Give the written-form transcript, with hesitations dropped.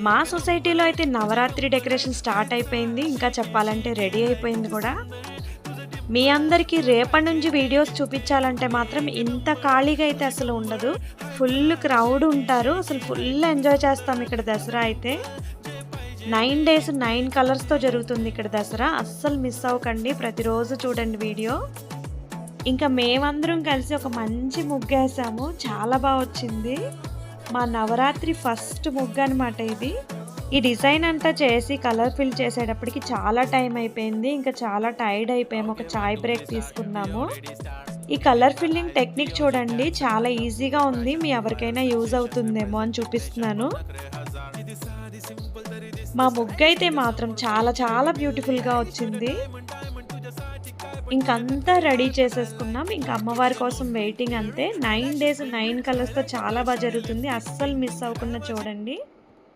మా సొసైటీలో అయితే నవరాత్రి డెకరేషన్ స్టార్ట్ అయిపోయింది. ఇంకా చెప్పాలంటే రెడీ అయిపోయింది కూడా. మీ అందరికీ రేపటి నుంచి వీడియోస్ చూపించాలంటే మాత్రం ఇంత ఖాళీగా అయితే అసలు ఉండదు. ఫుల్ క్రౌడ్ ఉంటారు. అసలు ఫుల్ ఎంజాయ్ చేస్తాం ఇక్కడ దసరా అయితే. 9 డేస్ 9 కలర్స్తో జరుగుతుంది ఇక్కడ దసరా. అస్సలు మిస్ అవ్వకండి, ప్రతిరోజు చూడండి వీడియో. ఇంకా మేమందరం కలిసి ఒక మంచి ముగ్గేసాము, చాలా బాగా వచ్చింది. మా నవరాత్రి ఫస్ట్ ముగ్గు అనమాట ఇది. ఈ డిజైన్ అంతా చేసి కలర్ ఫిల్ చేసేటప్పటికి చాలా టైం అయిపోయింది. ఇంకా చాలా టైర్డ్ అయిపోయాము, ఒక చాయ్ బ్రేక్ తీసుకున్నాము. ఈ కలర్ ఫిల్లింగ్ టెక్నిక్ చూడండి, చాలా ఈజీగా ఉంది. మీ ఎవరికైనా యూజ్ అవుతుందేమో అని చూపిస్తున్నాను. మా ముగ్గు అయితే మాత్రం చాలా చాలా బ్యూటిఫుల్గా వచ్చింది. ఇంకంతా రెడీ చేసేసుకున్నాం. ఇంకా అమ్మవారి కోసం వెయిటింగ్ అంతే. 9 డేస్ 9 కలర్స్తో చాలా బాగా జరుగుతుంది. అస్సలు మిస్ అవ్వకుండా చూడండి.